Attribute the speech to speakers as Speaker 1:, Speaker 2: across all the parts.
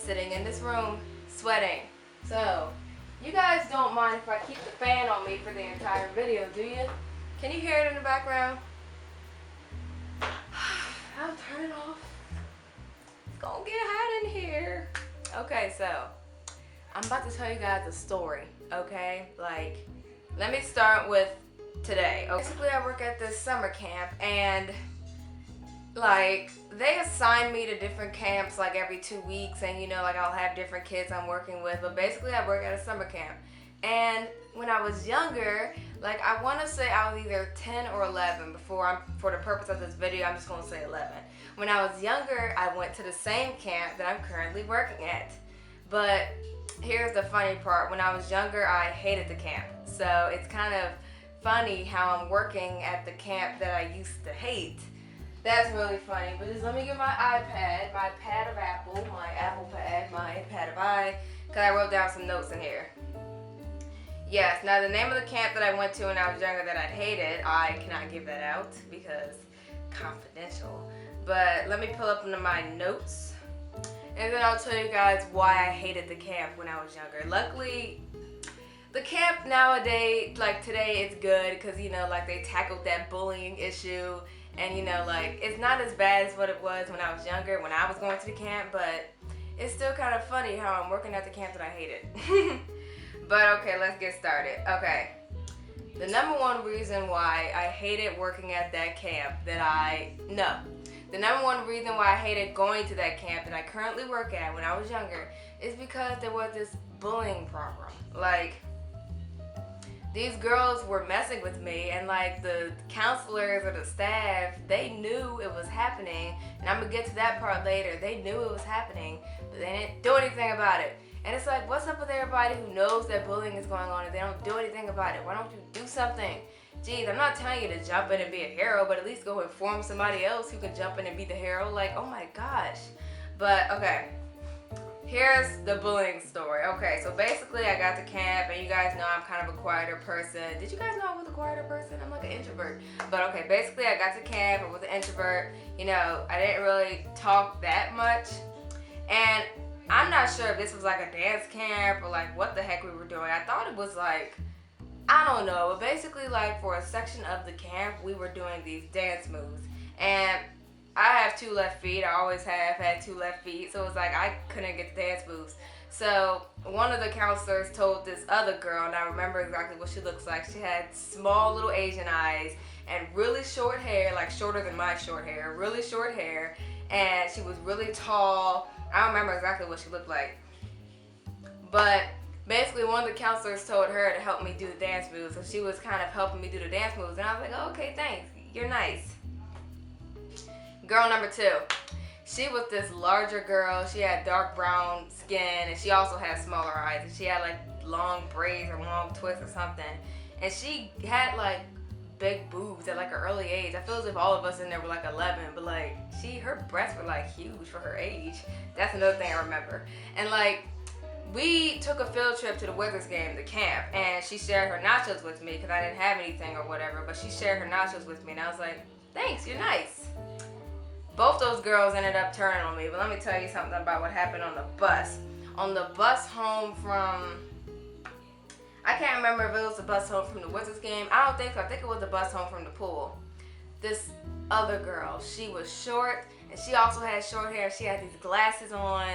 Speaker 1: sitting in this room sweating. So, you guys don't mind if I keep the fan on me for the entire video, do you? Can you hear it in the background? I'll turn it off. It's gonna get hot in here. Okay, so I'm about to tell you guys a story, okay? Like, let me start with today. Basically, I work at this summer camp, and like, they assign me to different camps like every 2 weeks, and you know, like, I'll have different kids I'm working with, but basically I work at a summer camp. And when I was younger, like, I want to say I was either 10 or 11 for the purpose of this video, I'm just going to say 11. When I was younger, I went to the same camp that I'm currently working at. But here's the funny part. When I was younger, I hated the camp. So it's kind of funny how I'm working at the camp that I used to hate. That's really funny. But just let me get my iPad, my pad of Apple, my Apple pad, my pad of I, because I wrote down some notes in here. Yes, now the name of the camp that I went to when I was younger that I hated, I cannot give that out because confidential. But let me pull up into my notes, and then I'll tell you guys why I hated the camp when I was younger. Luckily, the camp nowadays, like today, it's good because, you know, like, they tackled that bullying issue, and, you know, like, it's not as bad as what it was when I was younger, when I was going to the camp, but it's still kind of funny how I'm working at the camp that I hated. But okay, let's get started. Okay, the number one reason why I hated working at that camp the number one reason why I hated going to that camp that I currently work at when I was younger is because there was this bullying problem. Like, these girls were messing with me, and like, the counselors or the staff, they knew it was happening, and I'm gonna get to that part later. They knew it was happening, but they didn't do anything about it. And it's like, what's up with everybody who knows that bullying is going on and they don't do anything about it? Why don't you do something? Geez, I'm not telling you to jump in and be a hero, but at least go inform somebody else who can jump in and be the hero. Like, oh my gosh. But okay, here's the bullying story. Okay, so basically I got to camp, and you guys know I'm kind of a quieter person. Did you guys know I was a quieter person? I'm like an introvert. But okay, basically I got to camp, I was an introvert. You know, I didn't really talk that much. And I'm not sure if this was like a dance camp or like what the heck we were doing. I thought it was like, I don't know, but basically, like, for a section of the camp, we were doing these dance moves. And I have 2 left feet. I always have had 2 left feet. So it was like I couldn't get the dance moves. So one of the counselors told this other girl, and I remember exactly what she looks like. She had small little Asian eyes and really short hair, like shorter than my short hair, really short hair. And she was really tall. I don't remember exactly what she looked like. But basically, one of the counselors told her to help me do the dance moves. So she was kind of helping me do the dance moves. And I was like, oh, okay, thanks. You're nice. Girl number 2. She was this larger girl. She had dark brown skin, and she also had smaller eyes. And she had like long braids or long twists or something. And she had like big boobs at like an early age. I feel as if all of us in there were like 11, but like, her breasts were like huge for her age. That's another thing I remember. And like, we took a field trip to the Wizards game, the camp, and she shared her nachos with me because I didn't have anything or whatever, but she shared her nachos with me, and I was like, thanks, you're nice. Both those girls ended up turning on me, but let me tell you something about what happened on the bus. On the bus home from, I can't remember if it was the bus home from the Wizards game. I don't think so. I think it was the bus home from the pool. This other girl, she was short, and she also had short hair. She had these glasses on.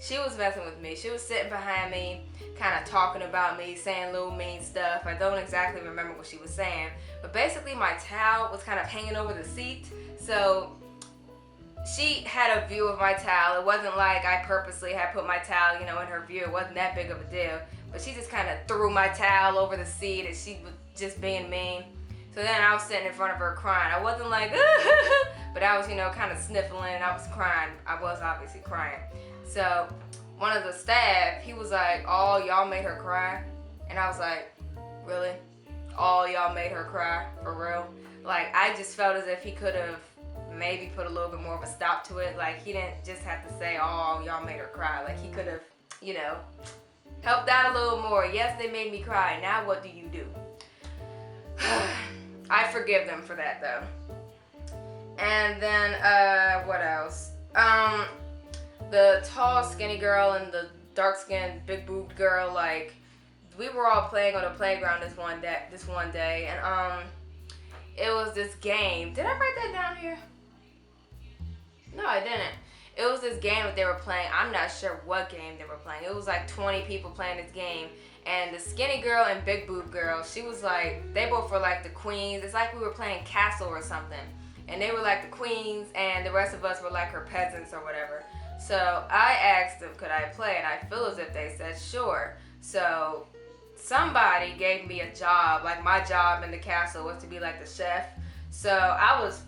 Speaker 1: She was messing with me. She was sitting behind me, kind of talking about me, saying little mean stuff. I don't exactly remember what she was saying, but basically my towel was kind of hanging over the seat, so she had a view of my towel. It wasn't like I purposely had put my towel, you know, in her view. It wasn't that big of a deal, but she just kind of threw my towel over the seat, and she was just being mean. So then I was sitting in front of her crying. I wasn't like, but I was, you know, kind of sniffling, and I was crying. I was obviously crying. So one of the staff, he was like, oh, y'all made her cry? And I was like, really? All y'all made her cry? For real? Like, I just felt as if he could have maybe put a little bit more of a stop to it. Like, he didn't just have to say, oh, y'all made her cry. Like, he could have, you know, helped out a little more. Yes, they made me cry. Now what do you do? I forgive them for that, though. And then, what else? the tall, skinny girl and the dark-skinned, big-boobed girl, like, we were all playing on the playground this one day, and it was this game. Did I write that down here? No, I didn't. It was this game that they were playing. I'm not sure what game they were playing. It was like 20 people playing this game. And the skinny girl and big boob girl, she was like, they both were like the queens. It's like we were playing Castle or something. And they were like the queens, and the rest of us were like her peasants or whatever. So I asked them, could I play? And I feel as if they said, sure. So somebody gave me a job. Like, my job in the castle was to be like the chef. So I was,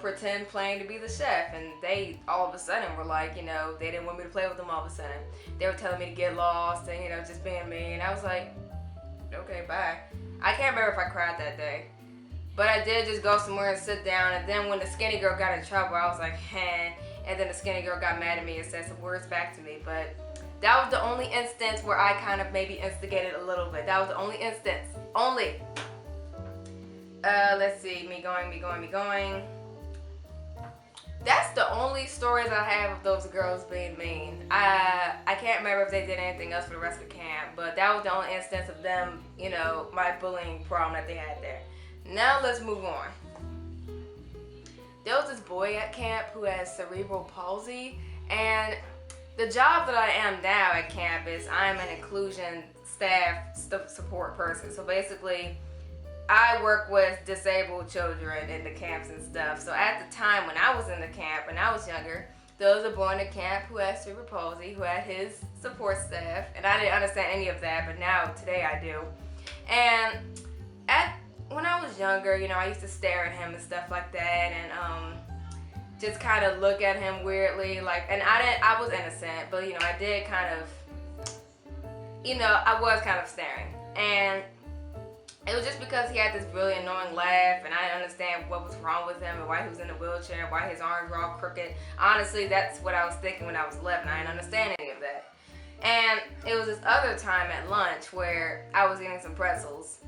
Speaker 1: pretend playing to be the chef, and they all of a sudden were like, they didn't want me to play with them all of a sudden. They were telling me to get lost and, just being mean. I was like, okay, bye. I can't remember if I cried that day, but I did just go somewhere and sit down, and then when the skinny girl got in trouble, I was like, and then the skinny girl got mad at me and said some words back to me, but that was the only instance where I kind of maybe instigated a little bit. That was the only instance. Only. Let's see, me going. That's the only stories I have of those girls being mean. I can't remember if they did anything else for the rest of the camp, but that was the only instance of them, my bullying problem that they had there. Now let's move on. There was this boy at camp who has cerebral palsy, and the job that I am now at camp is I'm an inclusion staff support person. So basically, I work with disabled children in the camps and stuff. So at the time when I was in the camp, when I was younger, there was a boy in the camp who had cerebral palsy, who had his support staff, and I didn't understand any of that, but now, today I do. And when I was younger, I used to stare at him and stuff like that, and just kind of look at him weirdly, like, and I was innocent, but I did kind of, I was kind of staring, and it was just because he had this really annoying laugh, and I didn't understand what was wrong with him and why he was in a wheelchair and why his arms were all crooked. Honestly, that's what I was thinking when I was 11. I didn't understand any of that. And it was this other time at lunch where I was eating some pretzels.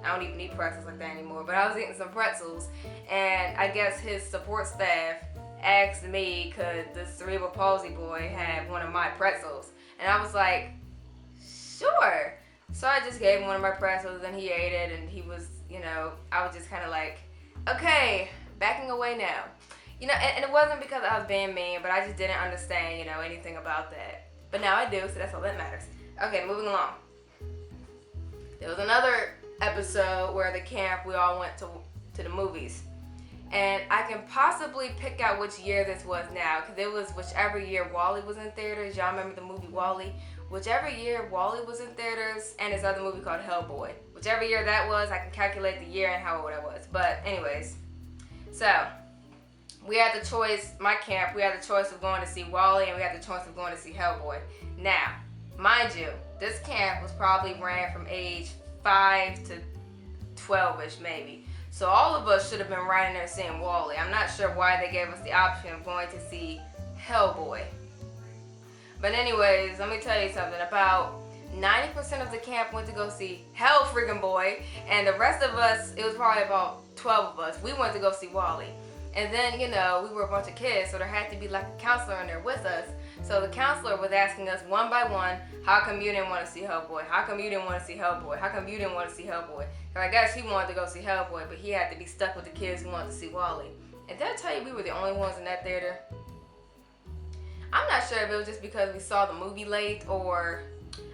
Speaker 1: I don't even eat pretzels like that anymore, but I was eating some pretzels, and I guess his support staff asked me, could the cerebral palsy boy have one of my pretzels? And I was like, sure. So I just gave him one of my pretzels, and he ate it, and he was, I was just kind of like, okay, backing away now. And it wasn't because I was being mean, but I just didn't understand, anything about that. But now I do, so that's all that matters. Okay, moving along. There was another episode where the camp, we all went to the movies. And I can possibly pick out which year this was now, because it was whichever year WALL-E was in theaters. Y'all remember the movie WALL-E? Whichever year WALL-E was in theaters, and this other movie called Hellboy. Whichever year that was, I can calculate the year and how old I was. But anyways, so we had the choice, my camp, we had the choice of going to see WALL-E, and we had the choice of going to see Hellboy. Now, mind you, this camp was probably ran from age 5 to 12-ish maybe. So all of us should have been right in there seeing WALL-E. I'm not sure why they gave us the option of going to see Hellboy. But anyways, let me tell you something. About 90% of the camp went to go see Hell Freaking Boy, and the rest of us, it was probably about 12 of us, we went to go see WALL-E. And then, we were a bunch of kids, so there had to be like a counselor in there with us. So the counselor was asking us one by one, how come you didn't want to see Hellboy? How come you didn't want to see Hellboy? How come you didn't want to see Hellboy? And I guess he wanted to go see Hellboy, but he had to be stuck with the kids who wanted to see WALL-E. And did I tell you we were the only ones in that theater? I'm not sure if it was just because we saw the movie late, or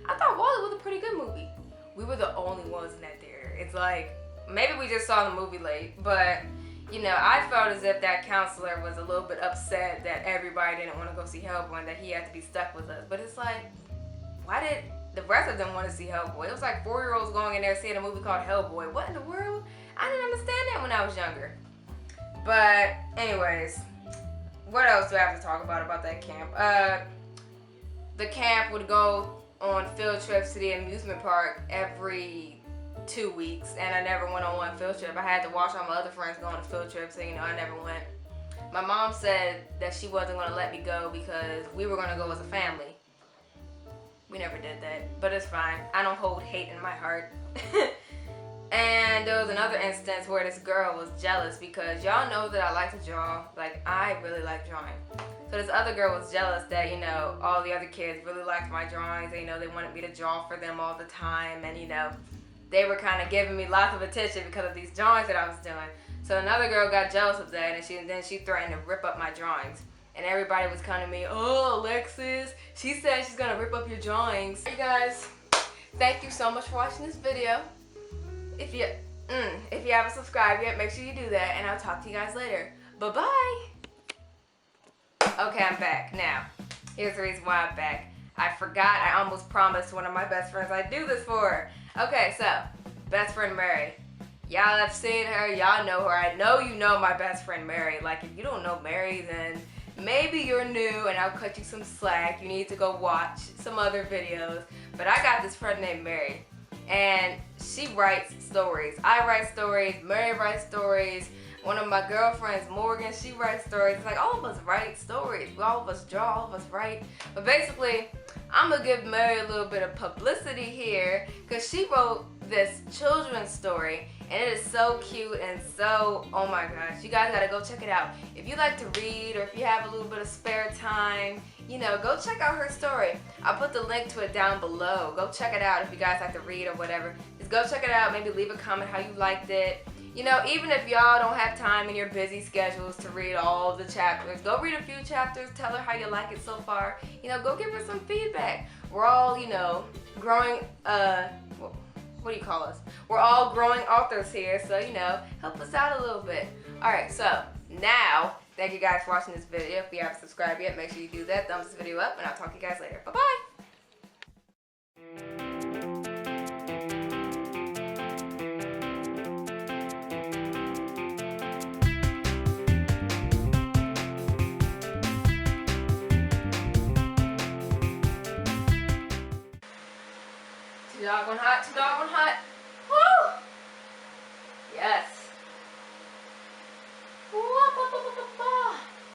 Speaker 1: I thought WALL-E was a pretty good movie. We were the only ones in that theater. It's like, maybe we just saw the movie late, but I felt as if that counselor was a little bit upset that everybody didn't want to go see Hellboy and that he had to be stuck with us. But it's like, why did the rest of them want to see Hellboy? It was like 4-year-olds going in there seeing a movie called Hellboy. What in the world? I didn't understand that when I was younger. But anyways, what else do I have to talk about that camp? The camp would go on field trips to the amusement park every 2 weeks, and I never went on one field trip. I had to watch all my other friends go on a field trip, so I never went. My mom said that she wasn't going to let me go because we were going to go as a family. We never did that, but it's fine. I don't hold hate in my heart. And there was another instance where this girl was jealous because y'all know that I like to draw. Like, I really like drawing. So So this other girl was jealous that, you know, all the other kids really liked my drawings. And, you know, they wanted me to draw for them all the time. And, you know, they were kind of giving me lots of attention because of these drawings that I was doing. So another girl got jealous of that, and then she threatened to rip up my drawings. And everybody was coming to me, oh, Alexis, she said she's gonna rip up your drawings. Hey guys, thank you so much for watching this video. If you haven't subscribed yet, make sure you do that, and I'll talk to you guys later. Bye-bye. Okay, I'm back. Now, here's the reason why I'm back. I forgot, I almost promised one of my best friends I'd do this for her. Okay, so, best friend Mary. Y'all have seen her, y'all know her. I know you know my best friend Mary. Like, if you don't know Mary, then maybe you're new and I'll cut you some slack. You need to go watch some other videos. But I got this friend named Mary, and she writes stories. I write stories, Mary writes stories. One of my girlfriends, Morgan, she writes stories. It's like all of us write stories. All of us draw, all of us write. But basically, I'm gonna give Mary a little bit of publicity here because she wrote this children's story, and it is so cute and so, oh my gosh, you guys gotta go check it out. If you like to read, or if you have a little bit of spare time, you know, go check out her story. I'll put the link to it down below. Go check it out if you guys like to read or whatever. Just go check it out, maybe leave a comment how you liked it. You know, even if y'all don't have time in your busy schedules to read all the chapters, go read a few chapters, tell her how you like it so far. You know, go give her some feedback. We're all, you know, growing, what do you call us? We're all growing authors here, so, you know, help us out a little bit. Alright, so, now, thank you guys for watching this video. If you haven't subscribed yet, make sure you do that. Thumbs this video up, and I'll talk to you guys later. Bye-bye! Too doggone hot, too doggone hot.